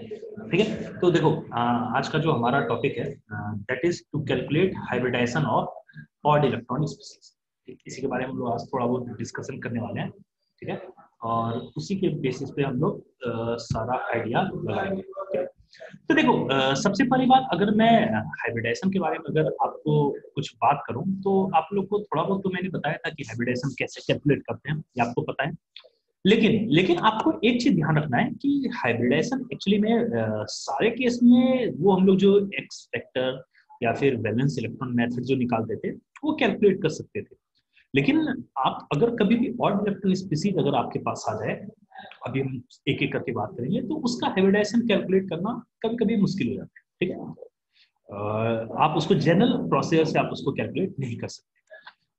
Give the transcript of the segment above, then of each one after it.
ठीक है। तो देखो आज का जो हमारा टॉपिक है that is to calculate hybridisation of odd electron species. इसी के बारे में हम लोग आज थोड़ा बहुत डिस्कशन करने वाले हैं, ठीक है। और उसी के बेसिस पे हम लोग सारा आइडिया लगाएंगे, ठीक है? तो देखो सबसे पहली बात, अगर मैं हाइब्रिडाइजेशन के बारे में अगर आपको कुछ बात करूं तो आप लोग को थोड़ा बहुत तो मैंने बताया था कि हाइब्रिडाइजेशन कैसे कैलकुलेट करते हैं, ये आपको पता है। लेकिन लेकिन आपको एक चीज ध्यान रखना है कि हाइब्रिडाइजेशन एक्चुअली में सारे केस में वो हम लोग जो एक्स फैक्टर या फिर वैलेंस इलेक्ट्रॉन मेथड जो निकालते थे वो कैलकुलेट कर सकते थे। लेकिन आप अगर कभी भी ऑड इलेक्ट्रॉन स्पीसीज अगर आपके पास आ जाए, अभी हम एक एक करके बात करेंगे, तो उसका हाइब्रिडाइजेशन कैलकुलेट करना कभी कभी मुश्किल हो जाता है, ठीक है। आप उसको जनरल प्रोसेस से आप उसको कैलकुलेट नहीं कर सकते।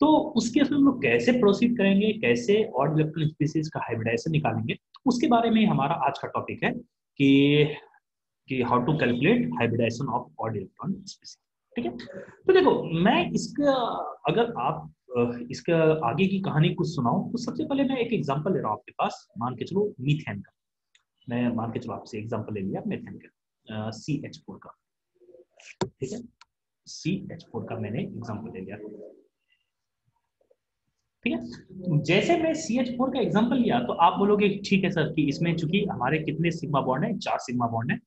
तो उस केस में हम लोग कैसे प्रोसीड करेंगे, कैसे ऑड इलेक्ट्रॉन स्पीसीज का हाइब्रिडाइजेशन निकालेंगे, उसके बारे में हमारा आज का टॉपिक है कि how to calculate hybridisation of odd electron species, ठीक है। तो देखो मैं इसका, अगर आप इसका आगे की कहानी कुछ सुनाऊं तो सबसे पहले मैं एक एग्जांपल ले रहा हूं आपके पास। मान के चलो मीथेन का, मैं मान के चलो आपसे एग्जांपल ले लिया मीथेन का, CH4 का, ठीक है। CH4 का मैंने एग्जांपल ले लिया, ठीक है। जैसे मैं CH4 का एग्जांपल लिया तो आप बोलोगे ठीक है सर कि इसमें चूंकि हमारे कितने सिग्मा बॉन्ड है, 4 सिग्मा बॉन्ड है,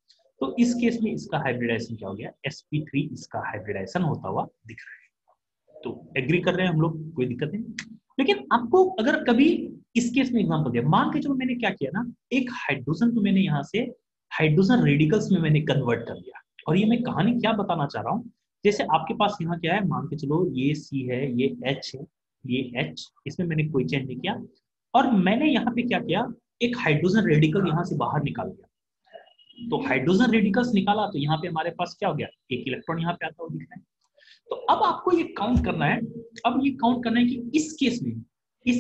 तो इस केस में इसका हाइब्रिडाइजेशन क्या हो गया, sp3 इसका हाइब्रिडाइजेशन होता हुआ दिख रहा है। तो एग्री कर रहे हैं हम लोग, कोई दिक्कत नहीं। लेकिन आपको अगर कभी इस केस में एग्जांपल दिया, मान के चलो मैंने क्या किया ना, एक हाइड्रोजन को मैंने यहाँ से हाइड्रोजन रेडिकल्स में मैंने कन्वर्ट कर दिया। और ये मैं कहानी क्या बताना चाह रहा हूँ, जैसे आपके पास यहाँ क्या है, मान के चलो ये C है, ये H है, ये H, इसमें मैंने कोई चेंज नहीं किया। और मैंने यहाँ पे क्या किया, एक हाइड्रोजन रेडिकल यहाँ से बाहर निकाल दिया। तो हाइड्रोजन रेडिकल्स निकाला तो यहाँ पे हमारे पास क्या हो गया, एक इलेक्ट्रॉन यहाँ पे आता हुआ दिख रहा है। तो अब आपको ये काउंट करना है, अब ये काउंट करना है कि इस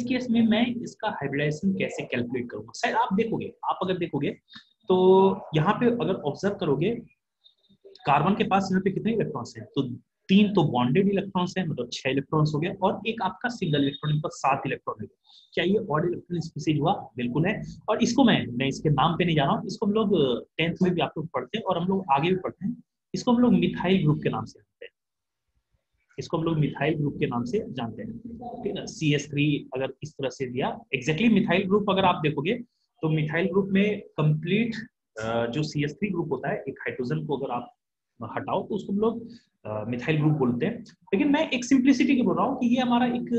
केस में मैं इसका हाइब्रिडाइजेशन कैसे कैलकुलेट करूंगा। शायद आप देखोगे, आप अगर देखोगे तो यहाँ पे अगर ऑब्जर्व करोगे, कार्बन के पास यहाँ पे कितने इलेक्ट्रॉन्स हैं, तो 3 तो बॉन्डेड इलेक्ट्रॉन्स हैं, मतलब 6 इलेक्ट्रॉन्स हो गए, और एक आपका सिंगल इलेक्ट्रॉन पर 7 इलेक्ट्रॉन है। क्या ये ऑड इलेक्ट्रॉन स्पीसीज हुआ? बिल्कुल है। और इसको मैं इसके नाम पे नहीं जा रहा हूँ, इसको हम लोग 10th में भी आप लोग पढ़ते हैं और हम लोग आगे भी पढ़ते हैं। इसको हम लोग मिथाइल ग्रुप के नाम से जानते हैं, इसको हम लोग मिथाइल ग्रुप के नाम से जानते हैं, ठीक है। CH3 अगर इस तरह से दिया, एग्जैक्टली मिथाइल ग्रुप अगर आप देखोगे तो मिथाइल ग्रुप में कंप्लीट जो CH3 ग्रुप होता है, एक हाइड्रोजन को अगर आप हटाओ तो उसको हम लोग मिथाइल ग्रुप बोलते हैं। लेकिन मैं एक सिंप्लिसिटी की बोल रहा हूँ कि ये हमारा एक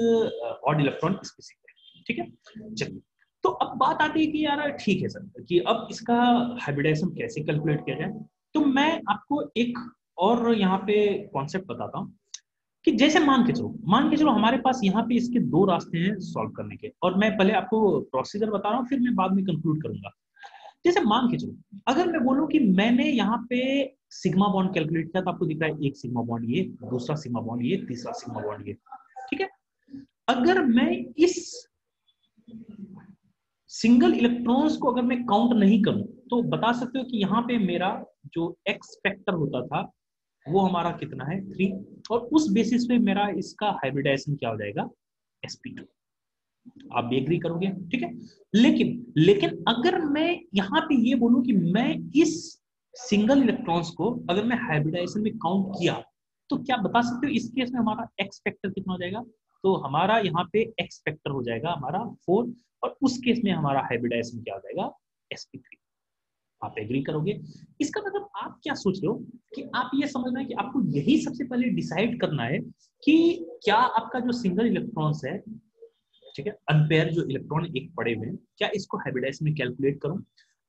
ऑड इलेक्ट्रॉन स्पीसीज है, ठीक है। चलिए, तो अब बात आती है कि यार ठीक है सर कि अब इसका हाइब्रिडाइजेशन कैसे कैलकुलेट किया जाए। तो मैं आपको एक और यहाँ पे कॉन्सेप्ट बताता हूँ कि जैसे मान के चलो हमारे पास यहाँ पे इसके 2 रास्ते हैं सॉल्व करने के, और मैं पहले आपको प्रोसीजर बता रहा हूँ, फिर मैं बाद में कंक्लूड करूंगा। जैसे मान के चलो, अगर मैं बोलूं कि मैंने यहाँ पे सिग्मा बॉन्ड कैलकुलेट किया, तो आपको दिख रहा है एक सिग्मा बॉन्ड ये, दूसरा सिग्मा बॉन्ड ये, तीसरा सिग्मा बॉन्ड ये, ठीक है। अगर मैं इस सिंगल इलेक्ट्रॉन्स को अगर मैं काउंट नहीं करूं तो बता सकते हो कि यहाँ पे मेरा जो एक्स फैक्टर होता था वो हमारा कितना है, 3। और उस बेसिस पे मेरा इसका हाइब्रिडाइजेशन क्या हो जाएगा, sp2। आप भी एग्री करोगे, ठीक है। लेकिन लेकिन अगर मैं यहाँ पे ये बोलूं कि मैं इस सिंगल इलेक्ट्रॉन्स को अगर मैं हाइब्रिडाइजेशन में काउंट किया, तो क्या बता सकते हो इस केस में हमारा एक्स फैक्टर कितना हो जाएगा। तो हमारा यहाँ पे एक्स फैक्टर हो जाएगा हमारा 4, और उस केस में हमारा हाइब्रिडाइजेशन क्या हो जाएगा, sp3। आप एग्री करोगे? इसका मतलब आप क्या सोच रहे हो कि आप ये समझना है कि आपको यही सबसे पहले डिसाइड करना है कि क्या आपका जो सिंगल इलेक्ट्रॉन्स है, ठीक है, अनपेयर जो इलेक्ट्रॉन एक पड़े हुए हैं, क्या इसको हाइब्रिडाइजेशन में कैलकुलेट करूं।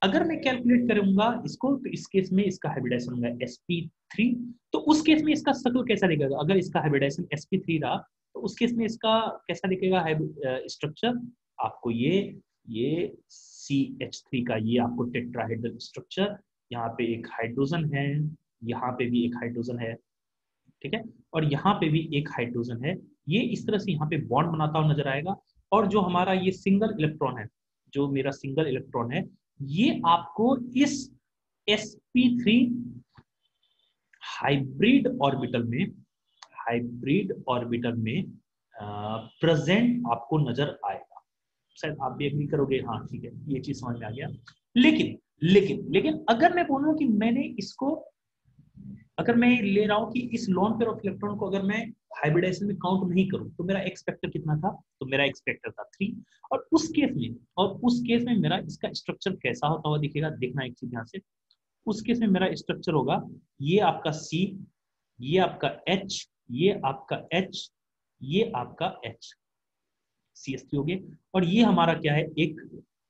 अगर मैं कैलकुलेट करूंगा इसको तो इस केस में इसका हाइब्रिडाइजेशन होगा sp3। तो उस केस में इसका शक्ल कैसा दिखेगा, अगर इसका हाइब्रिडाइजेशन sp3 रहा तो उस केस में इसका कैसा दिखेगा स्ट्रक्चर, आपको ये CH3 का ये आपको टेट्राहेड्रल स्ट्रक्चर, यहाँ पे एक हाइड्रोजन है, यहाँ पे भी एक हाइड्रोजन है, ठीक है, और यहाँ पे भी एक हाइड्रोजन है। ये इस तरह से यहाँ पे बॉन्ड बनाता हुआ नजर आएगा। और जो हमारा ये सिंगल इलेक्ट्रॉन है, जो मेरा सिंगल इलेक्ट्रॉन है, ये आपको इस sp3 हाइब्रिड ऑर्बिटल में प्रेजेंट आपको नजर आएगा। शायद आप भी एग्री करोगे, हाँ ठीक है, ये चीज समझ में आ गया। लेकिन लेकिन अगर मैं बोलूं कि मैंने इसको, अगर मैं ले रहा हूं कि इस लोन पेयर ऑफ इलेक्ट्रॉन को अगर मैं हाइब्रिडाइजेशन में काउंट नहीं करूं तो मेरा एक्स फैक्टर कितना था, तो मेरा एक्स फैक्टर था 3। और उस केस में मेरा इसका स्ट्रक्चर कैसा होता हुआ दिखेगा, देखना एक चीज ध्यान से। उस केस में मेरा स्ट्रक्चर होगा ये आपका C, ये आपका H, ये आपका H, ये आपका H, CH3 हो गया। और ये हमारा क्या है, एक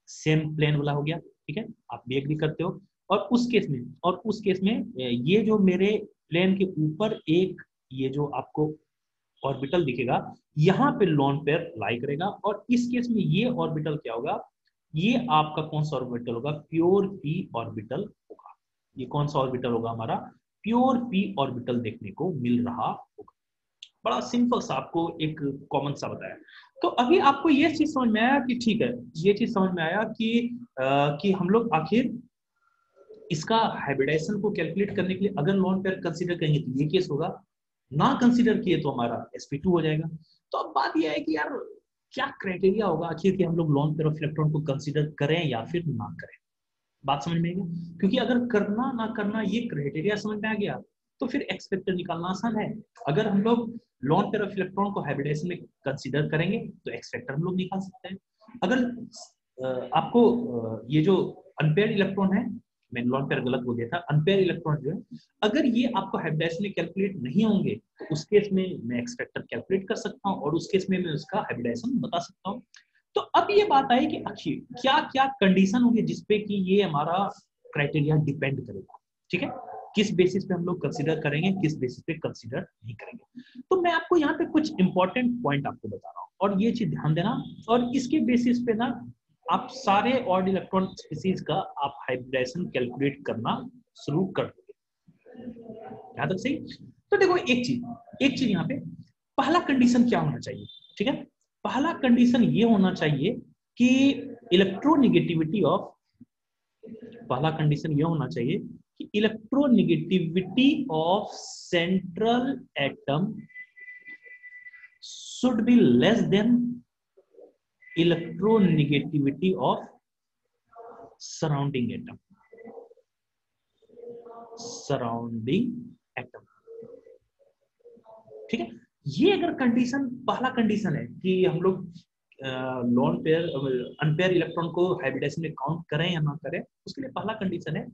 सेम प्लेन वाला हो गया, ठीक है, आप भी एग्री करते हो। और उस केस में ये जो मेरे प्लेन के ऊपर एक ये जो आपको ऑर्बिटल दिखेगा, यहाँ पे लोन पेयर लाई करेगा। और इस केस में ये ऑर्बिटल क्या होगा, ये आपका कौन सा ऑर्बिटल होगा, प्योर p ऑर्बिटल होगा। ये कौन सा ऑर्बिटल होगा हमारा, प्योर p ऑर्बिटल देखने को मिल रहा होगा। बड़ा सिंपल सा आपको एक कॉमन सा बताया। तो अभी आपको ये चीज समझ में आया कि ठीक है, ये चीज समझ में आया कि हम लोग आखिर इसका हाइब्रिडाइजेशन को कैलकुलेट करने के लिए अगर लोन पेयर कंसीडर करेंगे तो ये केस होगा, ना कंसीडर किए तो हमारा sp2 हो जाएगा। तो अब बात यह है कि यार क्या क्राइटेरिया होगा आखिर कि हम लोग लोन पेयर ऑफ इलेक्ट्रॉन को कंसीडर करें या फिर ना करें। बात समझ में आएगी, क्योंकि अगर करना ना करना ये क्राइटेरिया समझ में आ गया तो फिर एक्स फैक्टर निकालना आसान है। अगर हम लोग लोन पेयर ऑफ इलेक्ट्रॉन को हाइब्रिडाइजेशन में कंसीडर करेंगे तो एक्स फैक्टर हम लोग निकाल सकते हैं। अगर आपको ये जो अनपेयर इलेक्ट्रॉन है, मैंने लोन पेयर गलत बोल दिया था, अनपेयर इलेक्ट्रॉन जो है अगर ये आपको हाइब्रिडाइजेशन में कैलकुलेट नहीं होंगे तो उस केस में मैं एक्स फैक्टर कैलकुलेट कर सकता हूँ और उस केस में मैं उसका हाइब्रिडाइजेशन बता सकता हूँ। तो अब ये बात आई कि आखिर क्या क्या कंडीशन होगी जिसपे कि ये हमारा क्राइटेरिया डिपेंड करेगा, ठीक है, किस बेसिस पे हम लोग कंसीडर करेंगे, किस बेसिस पे कंसीडर नहीं करेंगे। तो मैं आपको यहाँ पे कुछ इंपॉर्टेंट पॉइंट आपको बता रहा हूँ और ये चीज ध्यान देना, और इसके बेसिस पे ना आप सारे ऑड इलेक्ट्रॉन स्पीसीज का आप हाइब्रिडाइजेशन कैलकुलेट करना शुरू कर दोगे। यहाँ तक सही। तो देखो एक चीज यहाँ पे पहला कंडीशन क्या होना चाहिए, ठीक है, पहला कंडीशन ये होना चाहिए कि इलेक्ट्रोनेगेटिविटी ऑफ, पहला कंडीशन ये होना चाहिए कि electronegativity of central atom should be less than electronegativity of surrounding atom, ठीक है। ये अगर कंडीशन, पहला कंडीशन है कि हम लोग लोन पेयर अनपेयर इलेक्ट्रॉन को हाइब्रिडाइजेशन में काउंट करें या ना करें, उसके लिए पहला कंडीशन है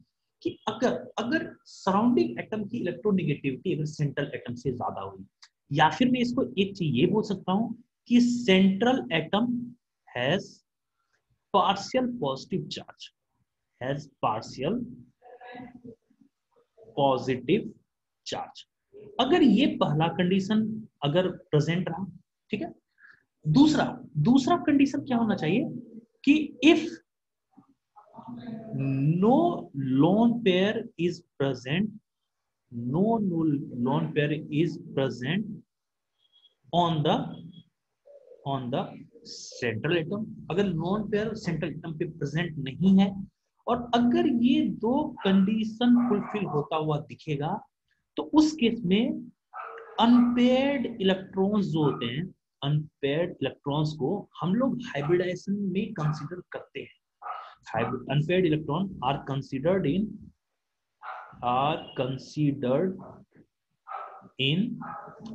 कि अगर सराउंडिंग एटम की इलेक्ट्रोनेगेटिविटी अगर सेंट्रल एटम से ज्यादा हुई, या फिर मैं इसको एक चीज ये बोल सकता हूं कि central atom has partial positive charge, has partial positive charge. अगर ये पहला कंडीशन अगर प्रेजेंट रहा, ठीक है। दूसरा कंडीशन क्या होना चाहिए कि if no lone pair is present, no lone pair is present on the central atom, अगर लोन पेयर सेंट्रल एटम पे प्रेजेंट नहीं है और अगर ये दो कंडीशन फुलफिल होता हुआ दिखेगा तो उस केस में अनपेयर्ड इलेक्ट्रॉन्स जो होते हैं, अनपेयर्ड इलेक्ट्रॉन्स को हम लोग हाइब्रिडाइजेशन में कंसीडर करते हैं। Unpaired electron are considered in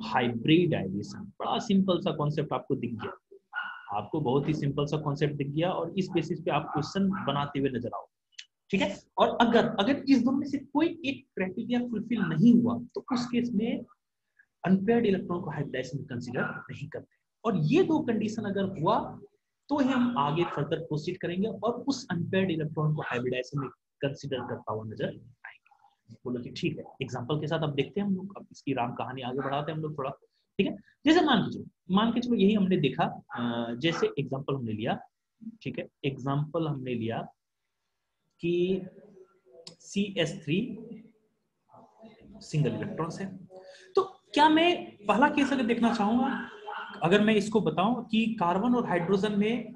hybridisation. बड़ा सिंपल सा कॉन्सेप्ट आपको दिख गया, आपको बहुत ही सिंपल सा कॉन्सेप्ट दिख गया और इस बेसिस पे आप क्वेश्चन बनाते हुए नजर आओ, ठीक है। और अगर इस दोनों में से कोई एक क्राइटेरिया फुलफिल नहीं हुआ तो उस केस में अनपेयर्ड इलेक्ट्रॉन को हाइब्रिडाइजेशन में कंसीडर नहीं करते। और ये दो कंडीशन अगर हुआ तो ही हम आगे फर्दर प्रोसीड करेंगे और उस अनपेयर्ड इलेक्ट्रॉन को हाइब्रिडाइजेशन में कंसीडर करता हुआ नजर आएंगे। बोलो कि ठीक है, एग्जांपल के साथ अब देखते हैं हम लोग, अब इसकी राम कहानी आगे बढ़ाते हैं हम लोग थोड़ा, ठीक है। जैसे मान के चलो यही हमने देखा, जैसे एग्जांपल हमने लिया, ठीक है, एग्जांपल हमने लिया कि CH3 सिंगल इलेक्ट्रॉन्स है। तो क्या मैं पहला केस अगर देखना चाहूंगा, अगर मैं इसको बताऊं कि कार्बन और हाइड्रोजन में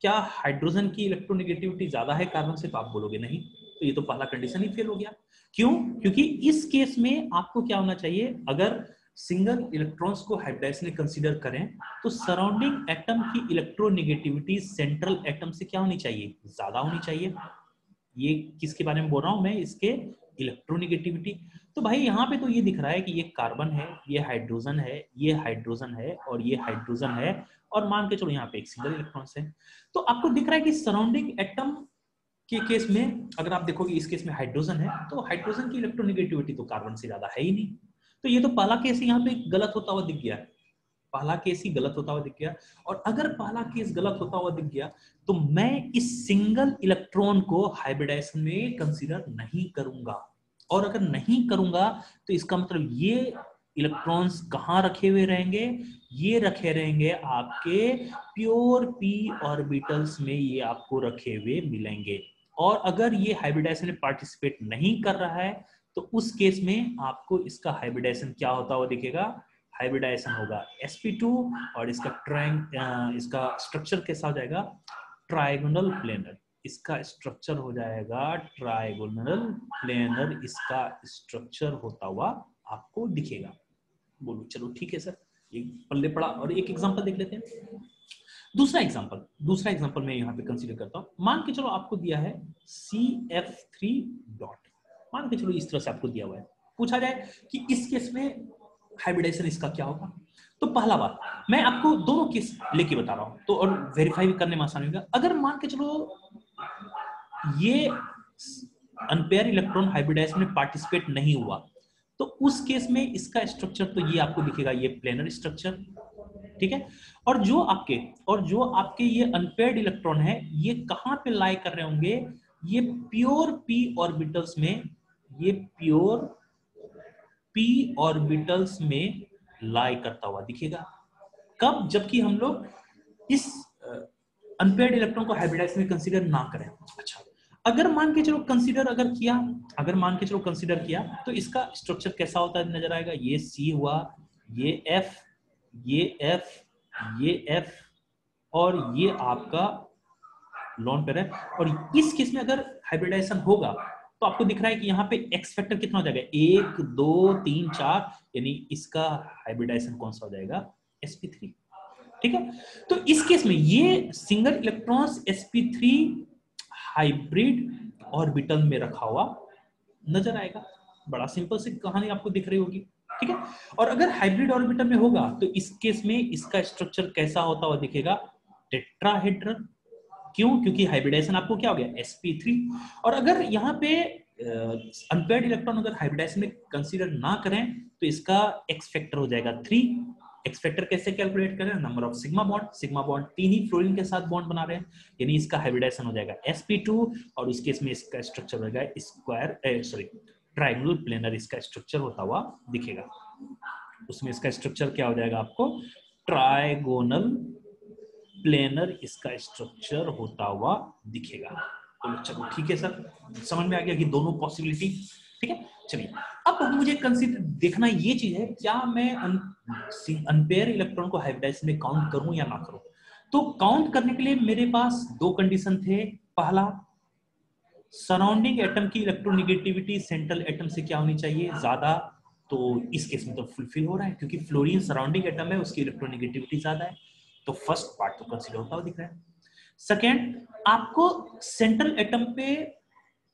क्या हाइड्रोजन की इलेक्ट्रोनेगेटिविटी ज्यादा है कार्बन से, तो आप बोलोगे नहीं, तो ये तो पहला कंडीशन ही फेल हो गया। क्यों? क्योंकि इस केस में आपको क्या होना चाहिए, अगर सिंगल इलेक्ट्रॉन्स को हाइब्रिडाइजेशन में कंसीडर करें तो सराउंडिंग एटम की इलेक्ट्रोनेगेटिविटी सेंट्रल एटम से क्या होनी चाहिए, ज्यादा होनी चाहिए, ये किसके बारे में बोल रहा हूं मैं, इसके इलेक्ट्रोनेगेटिविटी। तो भाई यहाँ पे तो ये दिख रहा है कि ये कार्बन है, ये हाइड्रोजन है, ये हाइड्रोजन है और ये हाइड्रोजन है, और मान के चलो यहाँ पे एक सिंगल इलेक्ट्रॉन है। तो आपको दिख रहा है कि सराउंडिंग एटम के केस में अगर आप देखोगे इस केस में हाइड्रोजन है, तो हाइड्रोजन की इलेक्ट्रोनेगेटिविटी तो कार्बन से ज्यादा है ही नहीं। तो ये तो पहला केस यहाँ पे गलत होता हुआ दिख गया, पहला केस ही गलत होता हुआ दिख गया। और अगर पहला केस गलत होता हुआ दिख गया तो मैं इस सिंगल इलेक्ट्रॉन को हाइब्रिडाइजेशन में कंसीडर नहीं करूंगा। और अगर नहीं करूंगा तो इसका मतलब ये इलेक्ट्रॉन्स कहाँ रखे हुए रहेंगे, ये रखे रहेंगे आपके प्योर पी ऑर्बिटल्स में, ये आपको रखे हुए मिलेंगे। और अगर ये हाइब्रिडाइजेशन में पार्टिसिपेट नहीं कर रहा है तो उस केस में आपको इसका हाइब्रिडाइजेशन क्या होता हुआ दिखेगा, हाइब्रिडाइजेशन होगा sp2 और इसका स्ट्रक्चर कैसा हो जाएगा, ट्राइगोनल प्लेनर। इसका स्ट्रक्चर हो जाएगा ट्राइगोनल प्लेनर, इसका स्ट्रक्चर होता हुआ आपको दिखेगा। बोलो चलो ठीक है सर, एक पल्ले पड़ा। और एक एग्जांपल देख लेते हैं। दूसरा एग्जांपल मैं यहाँ पे कंसीडर करता हूँ। मान के चलो आपको दिया है CF3 डॉट, मान के चलो इस तरह से आपको दिया हुआ है, पूछा जाए कि इस केस में हाइब्रिडाइजेशन इसका क्या होगा। तो पहला बात, मैं आपको दोनों केस लेके बता रहा हूँ तो, और वेरीफाई भी करने में आसानी होगा। अगर मान के चलो ये अनपेयर इलेक्ट्रॉन हाइब्रिडाइजेशन में पार्टिसिपेट नहीं हुआ तो उस केस में इसका स्ट्रक्चर तो ये आपको दिखेगा, ये प्लेनर स्ट्रक्चर, ठीक है। और जो आपके ये अनपेयर्ड इलेक्ट्रॉन है ये कहां पे लाई कर रहे होंगे, ये प्योर पी ऑर्बिटल्स में, ये प्योर पी ऑर्बिटल्स में लाई करता हुआ दिखेगा। कब, जबकि हम लोग इस अनपेयर्ड इलेक्ट्रॉन को हाइब्रिडाइजेशन में कंसीडर ना करें। अच्छा, अगर मान के चलो कंसीडर किया तो इसका स्ट्रक्चर कैसा होता है नजर आएगा, ये सी हुआ, ये एफ, ये एफ, ये एफ और ये आपका लॉन पेयर है। और इस केस में अगर हाइब्रिडाइजेशन होगा तो आपको दिख रहा है कि यहाँ पे एक्स फैक्टर कितना हो जाएगा, 1 2 3 4, यानी इसका हाइब्रिडाइजेशन कौन सा हो जाएगा, sp3, ठीक है। तो इस केस में ये single electrons sp3 hybrid orbital में रखा हुआ नजर आएगा। बड़ा सिंपल सी कहानी आपको दिख रही होगी, ठीक है। और अगर हाइब्रिड ऑर्बिटल में होगा तो इस केस में इसका स्ट्रक्चर कैसा होता हुआ दिखेगा, टेट्राहेड्रल। क्यों, क्योंकि हाइब्रिडाइजेशन आपको क्या हो गया, sp3। और अगर यहाँ पे अनपेयर्ड इलेक्ट्रॉन अगर हाइब्रिडाइजेशन में कंसीडर ना करें तो इसका एक्स फैक्टर हो जाएगा 3। एक्स फैक्टर कैसे कैलकुलेट करें, number of sigma bond 3 he fluorine के साथ बॉन्ड बना रहे हैं, यानी इसका हाइब्रिडाइजेशन हो जाएगा sp2। और इस केस में इसका स्ट्रक्चर हो जाएगा ट्रायंगुलर प्लेनर, इसका स्ट्रक्चर होता हुआ दिखेगा। उसमें इसका स्ट्रक्चर क्या हो जाएगा आपको, ट्राइगोनल प्लेनर इसका स्ट्रक्चर होता हुआ दिखेगा। तो चलो ठीक है सर, समझ में आ गया कि दोनों पॉसिबिलिटी, ठीक है। चलिए अब मुझे कंसीडर देखना ये चीज है, क्या मैं अनपेयर इलेक्ट्रॉन को हाइब्रिडाइजेशन में काउंट करूं या ना करूं। तो काउंट करने के लिए मेरे पास दो कंडीशन थे। पहला, सराउंडिंग एटम की इलेक्ट्रोनेगेटिविटी सेंट्रल एटम से क्या होनी चाहिए, ज्यादा। तो इस केस में तो फुलफिल हो रहा है क्योंकि फ्लोरीन सराउंडिंग एटम है, उसकी इलेक्ट्रोनेगेटिविटी ज्यादा है, तो फर्स्ट पार्ट तो कंसीडर होता हुआ दिख रहा है। सेकेंड, आपको सेंट्रल एटम पे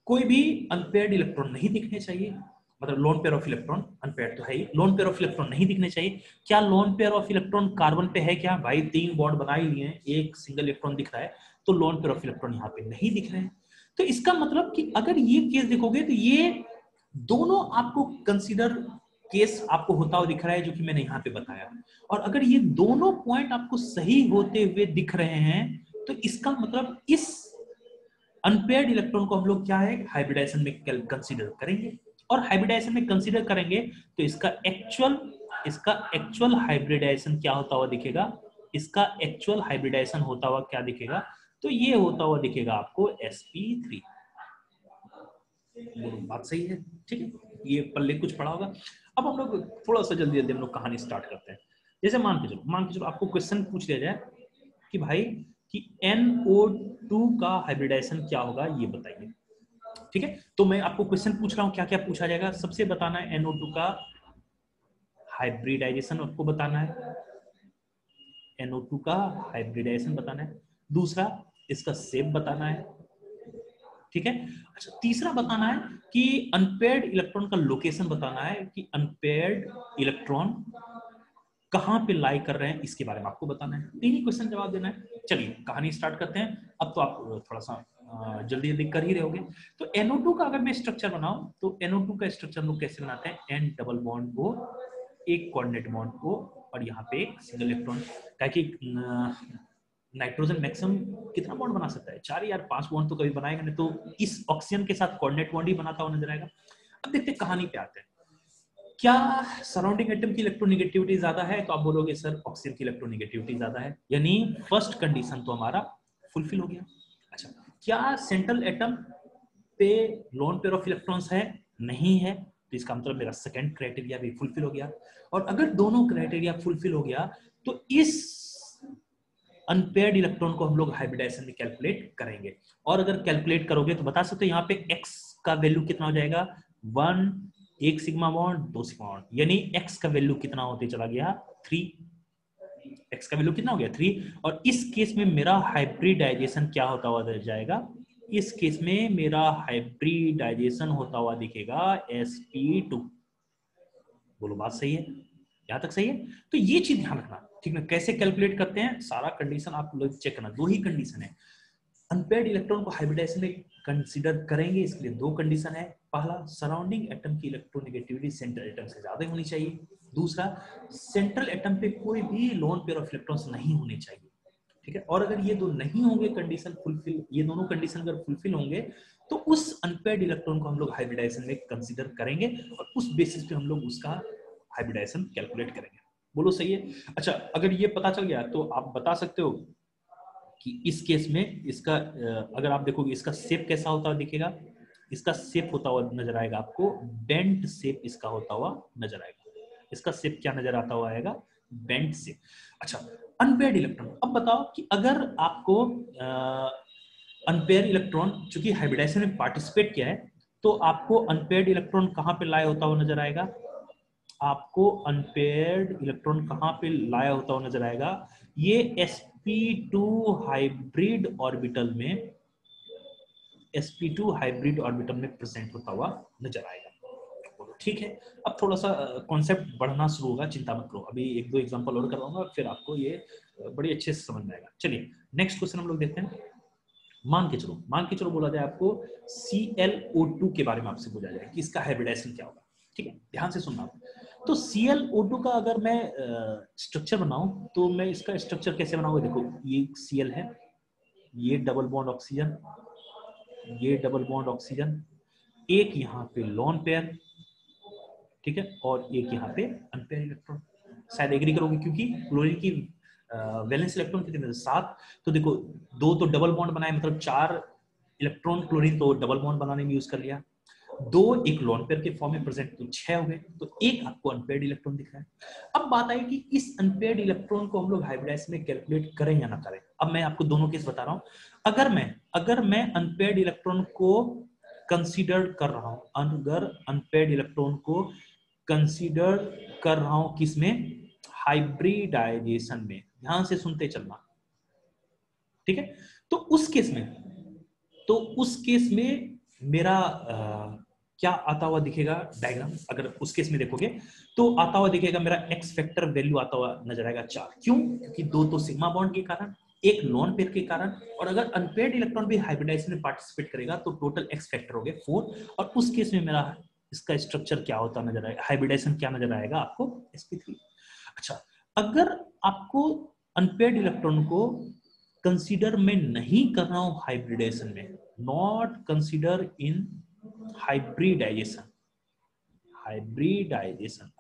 कोई भी अनपेयर्ड इलेक्ट्रॉन नहीं दिखने चाहिए, मतलब loan pair of electron, unpaired तो है ही, लोन पेयर ऑफ इलेक्ट्रॉन नहीं दिखने चाहिए। क्या loan pair of electron carbon पे है क्या, भाई 3 बॉन्ड बना ही लिए हैं, एक सिंगल इलेक्ट्रॉन दिख रहा है, तो लोन पेयर ऑफ इलेक्ट्रॉन यहाँ पे नहीं दिख रहे हैं। तो इसका मतलब कि अगर ये केस देखोगे तो ये दोनों आपको कंसीडर केस आपको होता हुआ दिख रहा है जो कि मैंने यहाँ पे बताया। और अगर ये दोनों पॉइंट आपको सही होते हुए दिख रहे हैं तो इसका मतलब इस अनपेयर्ड इलेक्ट्रॉन को हम लोग क्या है, हाइब्रिडाइजेशन में कंसीडर करेंगे। और हाइब्रिडाइजेशन में कंसीडर करेंगे तो इसका एक्चुअल हाइब्रिडाइजेशन क्या होता हुआ दिखेगा, इसका एक्चुअल हाइब्रिडाइजेशन होता हुआ क्या दिखेगा, तो ये होता हुआ दिखेगा आपको sp3। बात सही है, ठीक है, ये पल्ले कुछ पड़ा होगा। अब हम लोग थोड़ा सा जल्दी जल्दी हम लोग कहानी स्टार्ट करते हैं। जैसे मान के चलो आपको क्वेश्चन पूछ लिया जाए कि भाई कि NO2 का हाइब्रिडाइजेशन क्या होगा ये बताइए, ठीक है। तो मैं आपको क्वेश्चन पूछ रहा हूँ, क्या क्या पूछा जाएगा, सबसे बताना है NO2 का हाइब्रिडाइजेशन आपको बताना है, NO2 का हाइब्रिडाइजेशन बताना है। दूसरा, इसका शेप बताना है, ठीक है। अच्छा, तीसरा बताना है कि अनपेयर्ड इलेक्ट्रॉन का लोकेशन बताना है कि अनपेयर्ड इलेक्ट्रॉन कहां पे लाई कर रहे हैं, इसके बारे में आपको बताना है। तीन ही क्वेश्चन जवाब देना है। चलिए कहानी स्टार्ट करते हैं। अब तो आप थोड़ा सा जल्दी जल्दी कर ही रहे होगे। तो NO2 का अगर मैं स्ट्रक्चर बनाऊं तो NO2 का स्ट्रक्चर हम लोग कैसे बनाते हैं, N डबल बॉन्ड O, एक कोऑर्डिनेट बॉन्ड O और यहाँ पे एक सिंगल इलेक्ट्रॉन। ताकि नाइट्रोजन मैक्सिमम कितना बॉन्ड बना सकता है, 4 या 5 बॉन्ड तो कभी बनाएगा नहीं, तो इस ऑक्सीजन के साथ कोऑर्डिनेट बॉन्ड ही बनाता हुआ नजर आएगा। अब देखते हैं कहानी पे आते हैं। क्या सराउंडिंग एटम की इलेक्ट्रोनेगेटिविटी ज्यादा है, तो आप बोलोगे सर ऑक्सीजन की इलेक्ट्रोनेगेटिविटी ज्यादा है, यानी फर्स्ट कंडीशन तो हमारा फुलफिल हो गया। अच्छा, क्या सेंट्रल एटम पे लोन पेयर ऑफ इलेक्ट्रॉन्स है, नहीं है, तो इसका मतलब मेरा सेकंड क्राइटेरिया भी फुलफिल हो गया। और अगर दोनों क्राइटेरिया फुलफिल हो गया तो इस अनपेयर्ड इलेक्ट्रॉन को हम लोग हाइब्रिडाइजेशन में कैलकुलेट करेंगे। और अगर कैलकुलेट करोगे तो बता सकते हो यहाँ पे x का वैल्यू कितना हो जाएगा, 1, एक सिग्मा बॉन्ड, 2 सिग्मा बॉन्ड, यानी x का वैल्यू कितना होते चला गया, 3। x का वैल्यू कितना हो गया, 3। और इस केस में मेरा हाइब्रिडाइजेशन क्या होता हुआ जाएगा, इस केस में मेरा हाइब्रिडाइजेशन होता हुआ दिखेगा sp2। बोलो बात सही है, यहां तक सही है। तो ये चीज ध्यान रखना, ठीक है। कैसे कैलकुलेट करते हैं, सारा कंडीशन आप लोग चेक करना। दो ही कंडीशन है, अनपेयर्ड इलेक्ट्रॉन को हाइब्रिडाइजेशन में कंसीडर करेंगे, इसके लिए दो कंडीशन है। पहला, सराउंडिंग एटम की इलेक्ट्रोनेगेटिविटी सेंट्रल एटम से ज्यादा होनी चाहिए। दूसरा, सेंट्रल एटम पे कोई भी लोन पेयर ऑफ इलेक्ट्रॉन्स नहीं होने चाहिए, ठीक है। और अगर ये दो नहीं होंगे कंडीशन फुलफिल, ये दोनों कंडीशन अगर फुलफिल होंगे तो उस अनपेयर्ड इलेक्ट्रॉन को हम लोग हाइब्रिडाइजेशन में कंसीडर करेंगे और उस बेसिस पे हम लोग उसका हाइब्रिडाइजेशन कैलकुलेट करेंगे। बोलो सही है। अच्छा, अगर ये पता चल गया तो आप बता सकते हो कि इस केस में इसका अगर आप देखोगे इसका शेप कैसा होता दिखेगा, इसका शेप होता हुआ नजर आएगा आपको, बेंट शेप इसका होता हुआ नजर आएगा। इसका शेप क्या नजर आता हुआ आएगा, बेंट शेप। अच्छा, अनपेयर्ड इलेक्ट्रॉन, अब बताओ कि अगर आपको अनपेयर इलेक्ट्रॉन चूंकि हाइब्रिडाइजेशन में पार्टिसिपेट किया है तो आपको अनपेयर्ड इलेक्ट्रॉन कहां पे लाया होता हुआ नजर आएगा, आपको अनपेयर्ड इलेक्ट्रॉन कहां पे लाया होता हुआ नजर आएगा, ये sp2 हाइब्रिड ऑर्बिटल में, sp2 हाइब्रिड ऑर्बिटल में प्रेजेंट होता हुआ नजर आएगा। ठीक है। अब थोड़ा सा कॉन्सेप्ट बढ़ना शुरू होगा, चिंता मत करो, अभी एक दो एग्जांपल और करवाऊंगा फिर आपको ये बड़ी अच्छे से समझ में आएगा। चलिए नेक्स्ट क्वेश्चन हम लोग देखते हैं। मान के चलो बोला जाए आपको ClO2 के बारे में आपसे पूछा जाए कि इसका हाइब्रिडाइजेशन क्या होगा, ठीक है, ध्यान से सुनना। तो ClO2 का अगर मैं स्ट्रक्चर बनाऊं तो मैं इसका स्ट्रक्चर कैसे बनाऊंगा, देखो ये Cl है, ये डबल बॉन्ड ऑक्सीजन, ये डबल बॉन्ड ऑक्सीजन, एक यहाँ पे लोन पेयर, ठीक है, और एक यहाँ पे अनपेयर इलेक्ट्रॉन। शायद एग्री करोगे क्योंकि क्लोरीन की वैलेंस इलेक्ट्रॉन कितने, 7। तो देखो दो तो डबल बॉन्ड बनाए, मतलब 4 इलेक्ट्रॉन क्लोरीन तो डबल बॉन्ड बनाने में यूज कर लिया, दो एक लोन पेयर के फॉर्म में प्रेजेंट तो 6 हो गए, तो एक आपको अनपेयर्ड इलेक्ट्रॉन दिख रहा है। अब बात आई कि इस अनपेयर्ड इलेक्ट्रॉन को हम लोग हाइब्रिडाइजेशन में कैलकुलेट करें या ना करें। अब मैं आपको दोनों केस बता रहा हूं। अगर मैं अनपेयर्ड इलेक्ट्रॉन को कंसीडर कर रहा हूं, अगर अनपेयर्ड इलेक्ट्रॉन को कंसीडर कर रहा हूं किसमें, हाइब्रिडाइजेशन में, ध्यान से सुनते चलना, ठीक है। तो उस केस में मेरा क्या आता हुआ दिखेगा डायग्राम, अगर उस केस में देखोगे तो आता हुआ दिखेगा मेरा एक्स फैक्टर वैल्यू आता हुआ नजर आएगा 4। क्यों, क्योंकि दो तो सिग्मा बॉन्ड के कारण, एक लोन पेयर के कारण, और अगर अनपेयर्ड इलेक्ट्रॉन भी हाइब्रिडाइजेशन में पार्टिसिपेट करेगा तो टोटल एक्स फैक्टर हो गए 4। और उस केस में मेरा इसका स्ट्रक्चर क्या होता नजर आएगा, हाइब्रिडाइजेशन क्या नजर आएगा आपको, sp3। अच्छा, अगर आपको अनपेयर्ड इलेक्ट्रॉन को कंसीडर में नहीं कर रहा हूं हाइब्रिडेशन में, नॉट कंसीडर इन हाइब्रिडाइजेशन,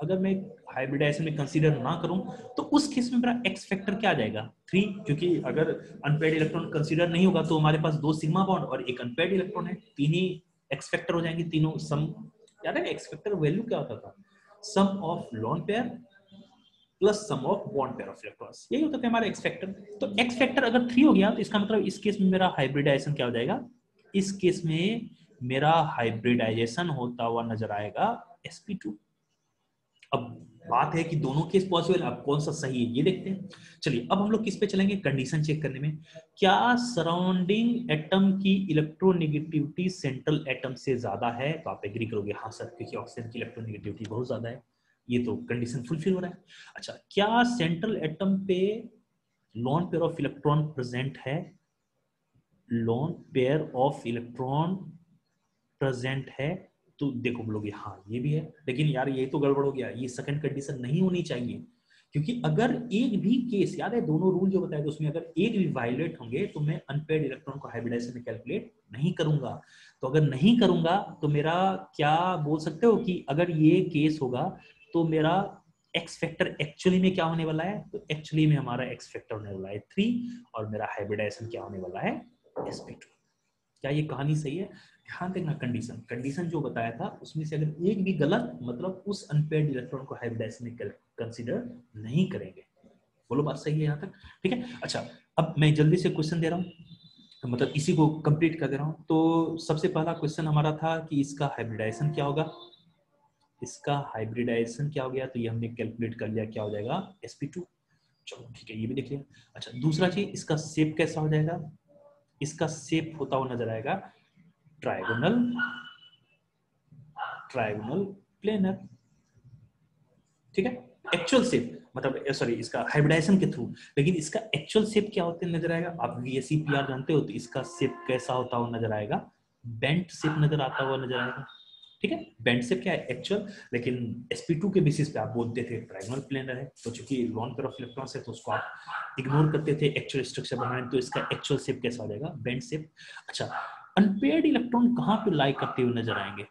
अगर मैं हाइब्रिडाइजेशन में कंसीडर ना करूं तो उस केस में मेरा एक्स फैक्टर क्या आ जाएगा, 3। क्योंकि अगर अनपेयर्ड इलेक्ट्रॉन कंसीडर नहीं होगा तो हमारे पास 2 सिग्मा बॉन्ड और एक अनपेयर्ड इलेक्ट्रॉन है, 3 ही एक्स फैक्टर हो जाएंगे, तीनों सम। याद है एक्स फैक्टर वैल्यू क्या होता था, sum of lone pair plus sum of bond pair of electrons, यही होता था हमारा एक्स फैक्टर। तो एक्स फैक्टर अगर 3 हो गया तो इसका मतलब इस केस में मेरा हाइब्रिडाइजेशन क्या हो जाएगा, इस केस में मेरा हाइब्रिडाइजेशन होता हुआ नजर आएगा sp2। अब बात है कि दोनों केस पॉसिबल, अब कौन सा सही है ये देखते हैं। चलिए अब हम लोग किस पे चलेंगे, कंडीशन चेक करने में। क्या सराउंडिंग एटम की इलेक्ट्रोनेगेटिविटी सेंट्रल एटम से ज्यादा है? तो आप एग्री करोगे हाँ सर, क्योंकि ऑक्सीजन की इलेक्ट्रोनेगेटिविटी बहुत ज्यादा है, ये तो कंडीशन फुलफिल हो रहा है। अच्छा, क्या सेंट्रल एटम पे lone pair of electron present है? Lone pair of electron present है? तो देखो बोलोगे हाँ ये भी है, लेकिन यार ये तो गड़बड़ हो गया, ये सेकंड कंडीशन नहीं होनी चाहिए, क्योंकि अगर एक भी केस, याद है दोनों रूल जो बताए थे उसमें अगर एक भी वायलेट होंगे तो मैं अनपेयर्ड इलेक्ट्रॉन को हाइब्रिडाइजेशन में कैलकुलेट नहीं करूंगा। तो अगर नहीं करूंगा तो मेरा क्या बोल सकते हो कि अगर ये केस होगा तो मेरा एक्स फैक्टर एक्चुअली में क्या होने वाला है? तो एक्चुअली में हमारा एक्स फैक्टर होने वाला है 3 और मेरा हाइब्रिडाइजेशन क्या होने वाला है? sp2। क्या ये कहानी सही है? ध्यान देखना, कंडीशन कंडीशन जो बताया था उसमें से अगर एक भी गलत, मतलब उस अनपेयर्ड इलेक्ट्रॉन को हाइब्रिडाइजेशन में कंसीडर नहीं करेंगे। बोलो बात सही है यहाँ तक? ठीक है। अच्छा, अब मैं जल्दी से क्वेश्चन दे रहा हूँ, मतलब इसी को कंप्लीट कर दे रहा हूँ। तो सबसे पहला क्वेश्चन हमारा था कि इसका हाइब्रिडाइजेशन क्या होगा, इसका हाइब्रिडाइजेशन क्या हो गया, तो ये हमने कैलकुलेट कर लिया, क्या हो जाएगा? sp2। चलो ठीक है, ये भी देख लिया। अच्छा, दूसरा चीज, इसका शेप कैसा हो जाएगा? इसका शेप होता हुआ नजर आएगा ट्राइगोनल, ट्राइगोनल प्लेनर। ठीक है, एक्चुअल शेप मतलब सॉरी इसका हाइब्रिडाइजेशन के थ्रू, लेकिन इसका एक्चुअल शेप क्या होते नजर आएगा? आप VSEPR जानते हो, तो इसका शेप कैसा होता हुआ नजर आएगा? बेंट शेप नजर आता हुआ नजर आएगा। ठीक है, बेंट शेप क्या है? एक्चुअल, लेकिन sp2 के बेसिस पे आप बोलते थे ट्राइगोनल प्लेनर है, तो चूंकि लोन पेयर ऑफ इलेक्ट्रॉन्स है तो उसको आप इग्नोर करते थे एक्चुअल स्ट्रक्चर बनाने, तो इसका एक्चुअल शेप कैसा हो जाएगा? Bent shape. अच्छा, अनपेयर्ड इलेक्ट्रॉन कहाँ पे लाई करते हुए नजर आएंगे?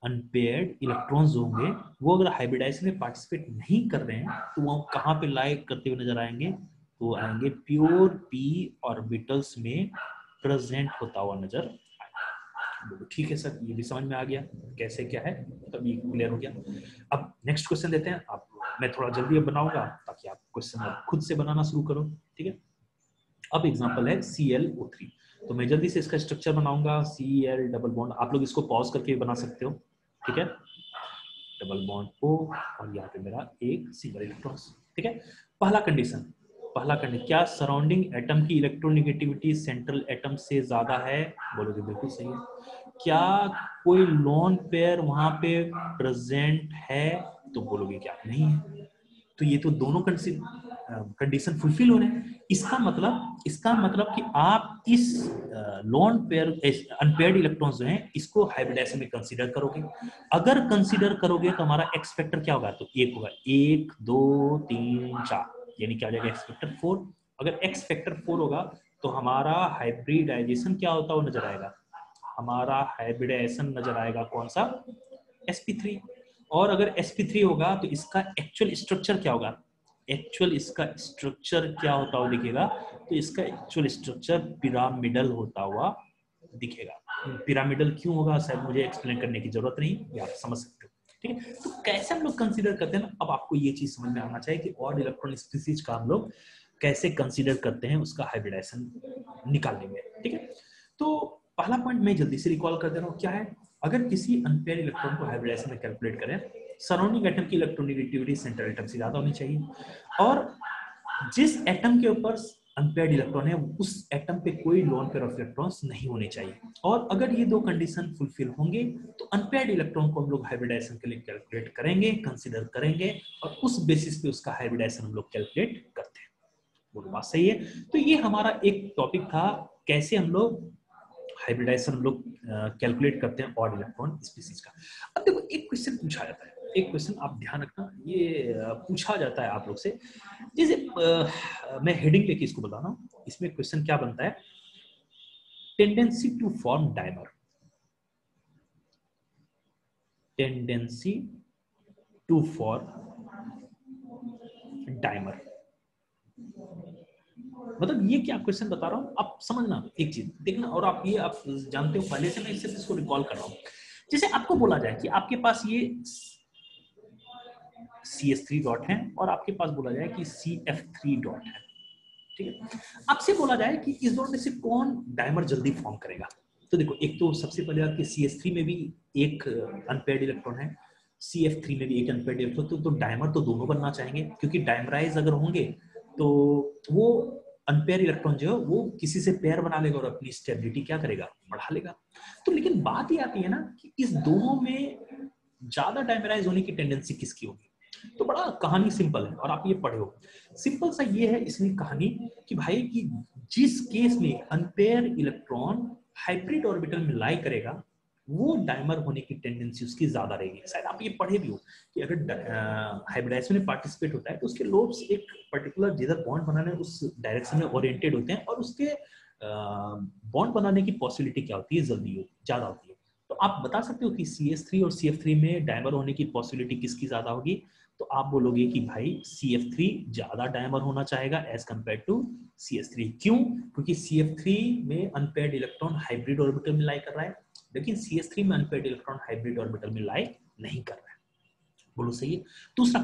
अनपेयर्ड इलेक्ट्रॉन्स होंगे वो अगर हाइब्रिडाइजेशन में पार्टिसिपेट नहीं कर रहे हैं तो वो कहाँ पे लाई करते हुए नजर आएंगे? तो आएंगे प्योर p ऑर्बिटल्स में प्रेजेंट होता हुआ नजर आएगा। ठीक है सर, ये भी समझ में आ गया कैसे क्या है, तब ये क्लियर हो गया। अब नेक्स्ट क्वेश्चन देते हैं। आप, मैं थोड़ा जल्दी अब बनाऊंगा ताकि आप क्वेश्चन खुद से बनाना शुरू करो। ठीक है, अब एग्जांपल है ClO3, तो मैं जल्दी से इसका स्ट्रक्चर बनाऊंगा। Cl डबल बॉन्ड, आप लोग इसको पॉज करके भी बना सकते हो। ठीक है, डबल बॉन्ड O और यहाँ पे मेरा एक सिंगल इलेक्ट्रॉन्स। ठीक है, पहला कंडीशन, क्या सराउंडिंग एटम की इलेक्ट्रोनेगेटिविटी सेंट्रल एटम से ज्यादा है? बोलोगे बिल्कुल सही है। क्या कोई लोन पेयर वहां पे प्रेजेंट है? तो बोलोगे क्या नहीं है। तो ये तो दोनों कंडीशन फुलफिल हो रहे हैं। इसका मतलब कि आप इस लोन पेयर अनपेयर्ड इलेक्ट्रॉन्स जो हैं इसको हाइब्रिडाइजेशन में कंसीडर करोगे। अगर कंसीडर करोगे तो हमारा एक्स फैक्टर क्या होगा? तो एक होगा, 1 2 3 4, यानी क्या हो जाएगा? X factor 4। अगर एक्स फैक्टर 4 होगा तो हमारा हाइब्रिडाइजेशन क्या होता हुआ नजर आएगा? हमारा हाइब्रिडाइजेशन नजर आएगा कौन सा? sp3। और अगर sp3 होगा तो इसका एक्चुअल स्ट्रक्चर क्या होगा? एक्चुअल इसका स्ट्रक्चर क्या होता हुआ दिखेगा? तो इसका एक्चुअल स्ट्रक्चर पिरामिडल होता हुआ दिखेगा। पिरामिडल क्यों होगा शायद मुझे एक्सप्लेन करने की जरूरत नहीं, ये आप समझ सकते हो। ठीक है, तो कैसे हम लोग कंसीडर करते हैं ना, अब आपको ये चीज समझ में आना चाहिए कि ऑड इलेक्ट्रॉन स्पीसीज का हम लोग कैसे कंसीडर करते हैं उसका हाइब्रिडाइजेशन निकालने में। ठीक है, तो पहला पॉइंट मैं जल्दी से रिकॉल कर दे रहा हूँ, क्या है? अगर किसी अनपेयर इलेक्ट्रॉन को हाइब्रिडाइजेशन में कैलकुलेट करें, सराउंडिंग एटम की इलेक्ट्रोनेगेटिविटी सेंट्रल एटम से ज्यादा होनी चाहिए, और जिस एटम के ऊपर अनपेयर्ड इलेक्ट्रॉन है उस एटम पे कोई लोन पेयर ऑफ इलेक्ट्रॉन्स नहीं होने चाहिए। और अगर ये दो कंडीशन फुलफिल होंगे तो अनपेयर्ड इलेक्ट्रॉन को हम लोग हाइब्रिडाइजेशन के लिए कैलकुलेट करेंगे, कंसीडर करेंगे, और उस बेसिस पे उसका हाइब्रिडाइजेशन हम लोग कैलकुलेट करते हैं। वो बात सही है। तो ये हमारा एक टॉपिक था, कैसे हम लोग हाइब्रिडाइजेशन हम लोग कैलकुलेट करते हैं ऑड इलेक्ट्रॉन स्पीसीज का। अब देखो एक क्वेश्चन पूछा जाता है, एक क्वेश्चन आप ध्यान रखना, ये पूछा जाता है आप लोग से, जैसे मैं हेडिंग लेके इसको बता रहा हूँ, इसमें क्वेश्चन क्या बनता है? Tendency to form dimer, tendency to form dimer, मतलब ये क्या क्वेश्चन बता रहा हूं आप समझना, एक चीज देखना, और आप ये आप जानते हो पहले से, मैं सिर्फ इसको रिकॉल कर रहा हूं। जैसे आपको बोला जाए कि आपके पास ये CH3 डॉट है और आपके पास बोला जाए कि CF3 डॉट है। ठीक है, आपसे बोला जाए कि इस दोनों में से कौन डायमर जल्दी फॉर्म करेगा। तो देखो, एक तो सबसे पहले आपके CH3 में भी एक अनपेयर्ड इलेक्ट्रॉन है, CF3 में भी एक अनपेयर्ड इलेक्ट्रॉन, तो डायमर तो दोनों बनना चाहेंगे, क्योंकि डायमराइज अगर होंगे तो वो अनपेयर इलेक्ट्रॉन जो है वो किसी से पेयर बना लेगा और अपनी स्टेबिलिटी क्या करेगा, बढ़ा लेगा। तो लेकिन बात ये आती है ना कि इस दोनों में ज्यादा डायमराइज होने की टेंडेंसी किसकी होगी। तो बड़ा कहानी सिंपल है और आप ये पढ़े हो, सिंपल सा ये है इसमें कहानी कि भाई कि जिस केस में अनपेयर इलेक्ट्रॉन हाइब्रिड ऑर्बिटल में लाई करेगा वो डायमर होने की टेंडेंसी उसकी ज्यादा रहेगी। शायद आप ये पढ़े भी हो कि अगर हाइब्रिडाइजेशन में पार्टिसिपेट होता है तो उसके लोब्स एक पर्टिकुलर जिधर बॉन्ड बनाने उस डायरेक्शन में ओरिएंटेड होते हैं और उसके बॉन्ड बनाने की पॉसिबिलिटी क्या होती है, जल्दी ज्यादा होती है। तो आप बता सकते हो कि CS3 और CF3 में डायमर होने की पॉसिबिलिटी किसकी ज्यादा होगी। तो आप बोलोगे कि भाई CF3 ज्यादा डायमर होना चाहेगा एज कंपेयर टू CS3। क्यों? क्योंकि CF3 में अनपेयर्ड इलेक्ट्रॉन हाइब्रिड ऑर्बिटल में लाई कर रहा है, लेकिन CS3 में अनपेयर्ड इलेक्ट्रॉन हाइब्रिड ऑर्बिटल में लाई नहीं कर रहा है। बोलो सही है। दूसरा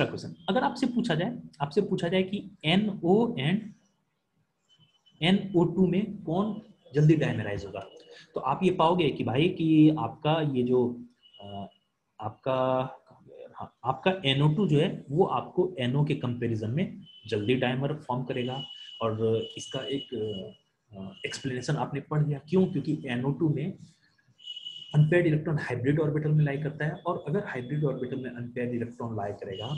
क्वेश्चन अगर आपसे पूछा जाए कि NO एंड NO2 में कौन जल्दी डायमराइज होगा, तो आप ये पाओगे कि भाई कि आपका ये जो आपका आपका NO2 जो है वो आपको NO के कंपैरिजन में जल्दी डायमर फॉर्म करेगा। और इसका एक एक्सप्लेनेशन आपने पढ़ लिया, क्यों? क्योंकि NO2 में अनपेयर्ड इलेक्ट्रॉन हाइब्रिड ऑर्बिटल में लाई करता है, और अगर हाइब्रिड ऑर्बिटल में अनपेयर्ड इलेक्ट्रॉन लाई करेगा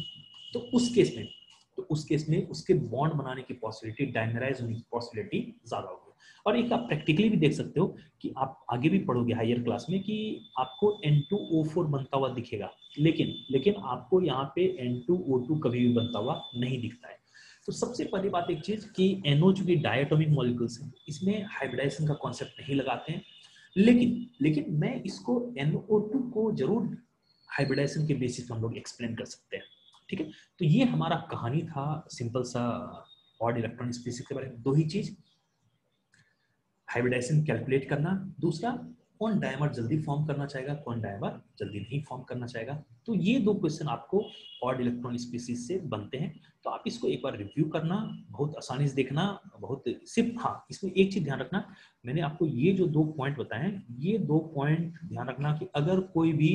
तो उस केस में उसके बॉन्ड बनाने की पॉसिबिलिटी, डायमराइज होने की पॉसिबिलिटी ज्यादा होगी। और एक आप प्रैक्टिकली भी देख सकते हो कि आप आगे भी पढ़ोगे हायर क्लास में कि आपको N2O4 बनता हुआ दिखेगा, लेकिन आपको यहाँ पे N2O2 कभी भी बनता हुआ नहीं दिखता है। तो सबसे पहली बात एक चीज कि NO चूंकि डायटोमिक मॉलिक्यूल्स है, इसमें हाइब्रिडाइजेशन का कॉन्सेप्ट नहीं लगाते हैं, लेकिन मैं इसको NO2 को जरूर हाइब्रिडाइजेशन के बेसिस पर हम लोग एक्सप्लेन कर सकते हैं। ठीक है, तो ये हमारा कहानी था सिंपल सा ऑड इलेक्ट्रॉन स्पीसीज के बारे में। दो ही चीज, हाइब्रिडाइजेशन कैलकुलेट करना, दूसरा कौन डायमर जल्दी फॉर्म करना चाहेगा, कौन डायमर जल्दी नहीं फॉर्म करना चाहेगा। तो ये दो क्वेश्चन आपको ऑड इलेक्ट्रॉन स्पीसीज से बनते हैं। तो आप इसको एक बार रिव्यू करना, बहुत आसानी से देखना, बहुत सिर्फ हाँ इसमें एक चीज ध्यान रखना, मैंने आपको ये जो 2 पॉइंट बताए हैं, ये 2 पॉइंट ध्यान रखना कि अगर कोई भी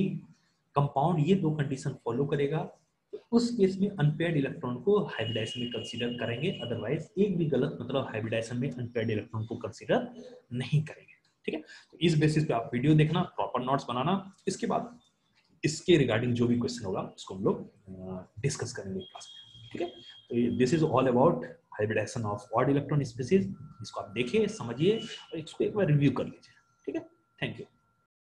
कंपाउंड ये 2 कंडीशन फॉलो करेगा तो उस केस में अनपेयर्ड इलेक्ट्रॉन को हाइब्रिडाइजेशन में कंसीडर करेंगे, अदरवाइज एक भी गलत मतलब हाइब्रिडाइजेशन में अनपेयर्ड इलेक्ट्रॉन को कंसीडर नहीं करेंगे। ठीक है, तो इस बेसिस पे आप वीडियो देखना, प्रॉपर नोट्स बनाना, इसके बाद इसके रिगार्डिंग जो भी क्वेश्चन होगा उसको हम लोग डिस्कस करेंगे क्लास में। ठीक है, तो this is all about hybridisation of odd electron species. इसको आप देखिए, समझिए और इसको एक बार रिव्यू कर लीजिए। ठीक है, थैंक यू।